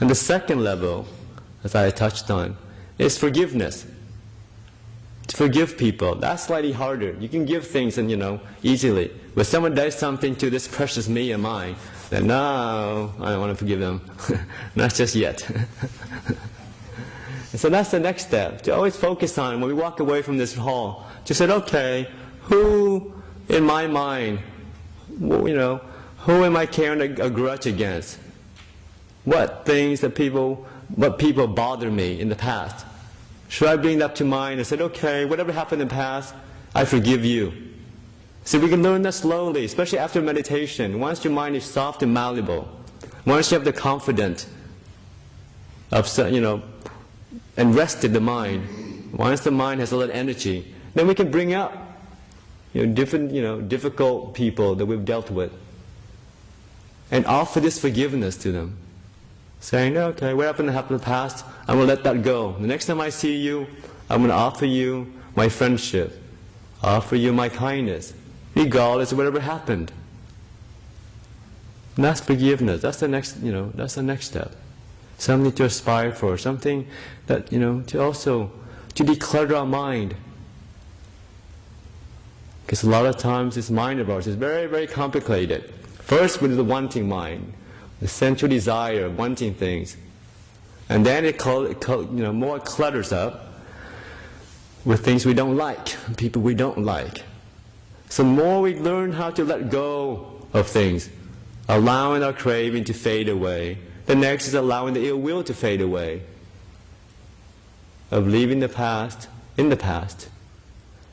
And the second level, as I touched on, is forgiveness. To forgive people, that's slightly harder. You can give things and easily. But someone does something to this precious me and mine, then no, I don't want to forgive them. Not just yet. And so that's the next step, to always focus on, when we walk away from this hall, to say, okay, who in my mind, who am I carrying a grudge against? What people bother me in the past? Should I bring that to mind and say, okay, whatever happened in the past, I forgive you. So we can learn that slowly, especially after meditation. Once your mind is soft and malleable, once you have the confidence of, and rested the mind, once the mind has a lot of energy, then we can bring up different difficult people that we've dealt with and offer this forgiveness to them, saying, okay, what happened in the past, I'm going to let that go. The next time I see you, I'm going to offer you my friendship, offer you my kindness, regardless of whatever happened. And that's forgiveness. That's the next step. Something to aspire for, something that, to declutter our mind. Because a lot of times this mind of ours is very, very complicated. First with the wanting mind, the sensual desire of wanting things. And then it more clutters up with things we don't like, people we don't like. So the more we learn how to let go of things, allowing our craving to fade away, the next is allowing the ill will to fade away, of leaving the past in the past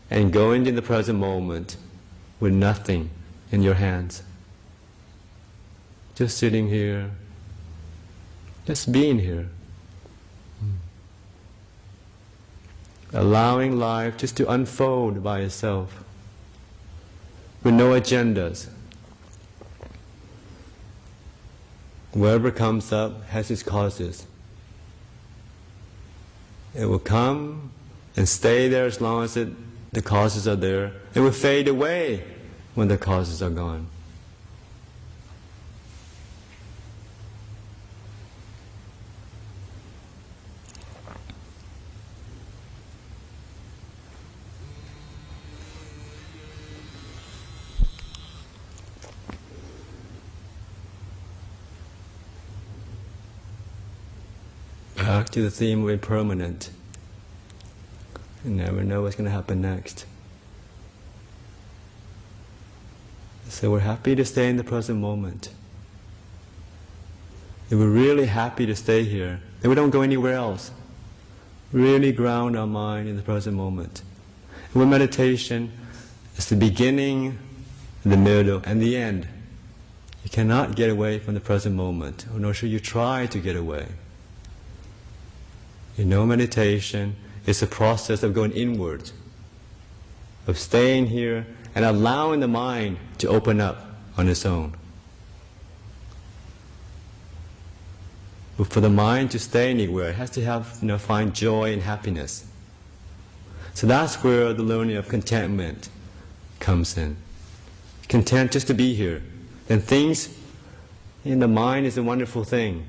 and going in the present moment with nothing in your hands. Just sitting here, just being here. Allowing life just to unfold by itself, with no agendas. Whatever comes up has its causes. It will come and stay there as long as the causes are there. It will fade away when the causes are gone. Back to the theme of impermanent. You never know what's going to happen next. So we're happy to stay in the present moment. If we're really happy to stay here, then we don't go anywhere else. Really ground our mind in the present moment. And with meditation, it's the beginning, the middle, and the end. You cannot get away from the present moment, or nor should you try to get away. Meditation is a process of going inward, of staying here and allowing the mind to open up on its own. But for the mind to stay anywhere, it has to find joy and happiness. So that's where the learning of contentment comes in. Content just to be here. Then things in the mind is a wonderful thing.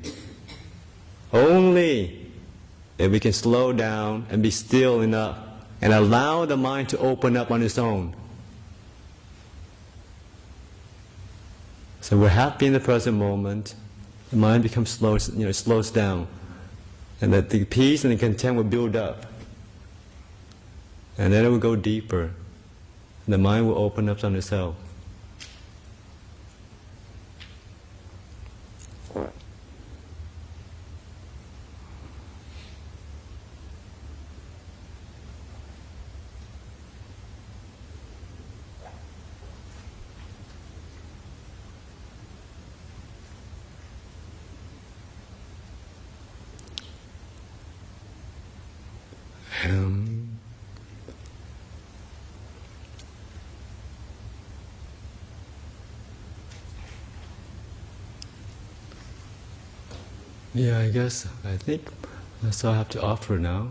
Only if we can slow down and be still enough and allow the mind to open up on its own. So we're happy in the present moment, the mind becomes slow, slows down, and that the peace and the content will build up. And then it will go deeper, and the mind will open up on itself. Yeah, I think that's all I have to offer now.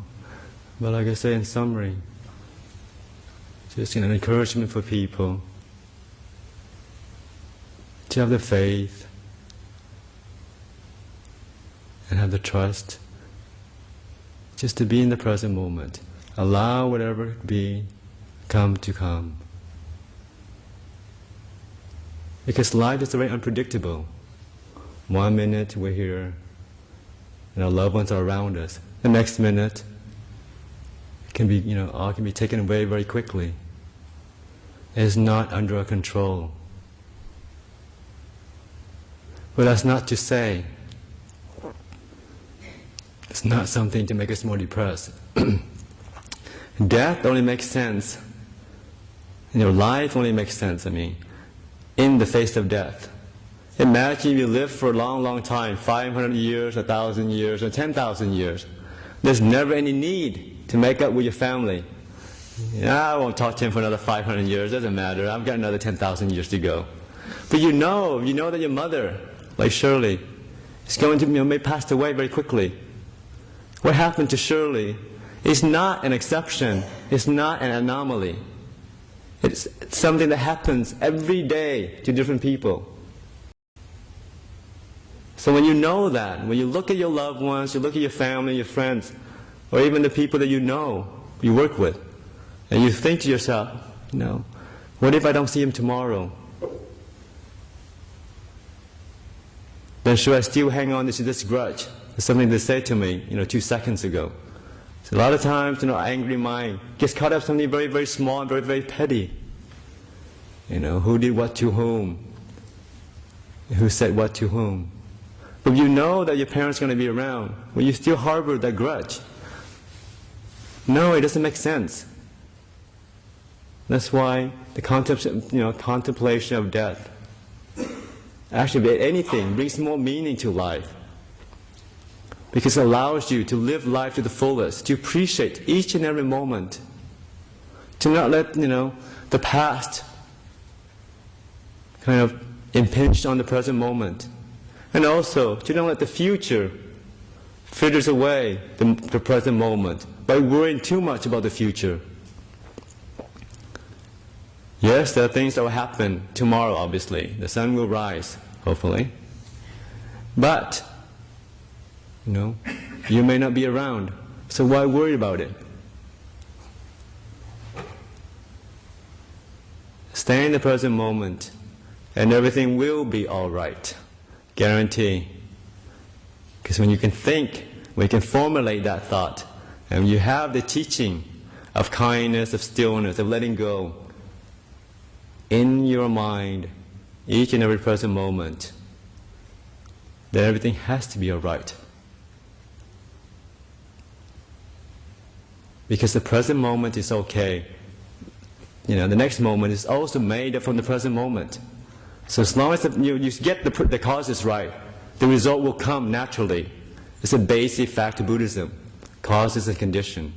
But like I say in summary, just an encouragement for people to have the faith and have the trust just to be in the present moment. Allow whatever it be come to come. Because life is very unpredictable. 1 minute we're here and our loved ones are around us. The next minute it can be, all can be taken away very quickly. It is not under our control. But that's not to say it's not something to make us more depressed. Death only makes sense. Life only makes sense, in the face of death. Imagine you live for a long, long time, 500 years, 1,000 years, or 10,000 years. There's never any need to make up with your family. I won't talk to him for another 500 years, doesn't matter, I've got another 10,000 years to go. But you know that your mother, like Shirley, is going to may pass away very quickly. What happened to Shirley is not an exception, it's not an anomaly. It's something that happens every day to different people. So when you know that, when you look at your loved ones, you look at your family, your friends, or even the people that you work with, and you think to yourself, what if I don't see him tomorrow? Then should I still hang on to this grudge? It's something they said to me, 2 seconds ago. So a lot of times, angry mind gets caught up in something very, very small and very, very petty. Who did what to whom? Who said what to whom? But you know that your parents are going to be around, will you still harbor that grudge? No, it doesn't make sense. That's why the contemplation of death, actually anything, brings more meaning to life. Because it allows you to live life to the fullest, to appreciate each and every moment, to not let the past kind of impinge on the present moment, and also to not let the future fritters away the present moment by worrying too much about the future. Yes, there are things that will happen tomorrow, obviously. The sun will rise, hopefully. But you may not be around, so why worry about it? Stay in the present moment, and everything will be all right. Guarantee. Because when you can think, when you can formulate that thought, and you have the teaching of kindness, of stillness, of letting go in your mind, each and every present moment, then everything has to be all right. Because the present moment is okay. The next moment is also made up from the present moment. So as long as you get the causes right, the result will come naturally. It's a basic fact of Buddhism. Causes and condition.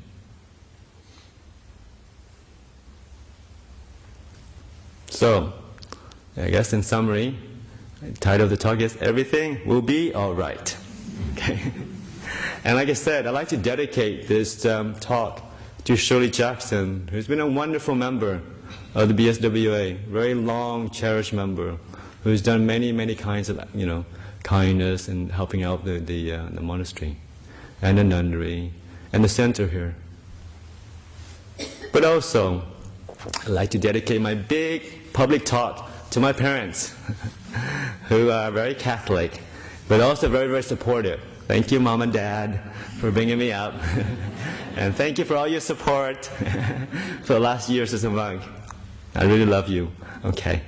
So, I guess in summary, the title of the talk is Everything Will Be Alright. Okay. And like I said, I'd like to dedicate this talk to Shirley Jackson, who's been a wonderful member of the BSWA, very long, cherished member, who's done many, many kinds of, kindness and helping out the monastery, and the nunnery, and the center here. But also, I'd like to dedicate my big public talk to my parents, who are very Catholic, but also very, very supportive. Thank you, Mom and Dad, for bringing me up. And thank you for all your support for the last years as a monk. I really love you. Okay.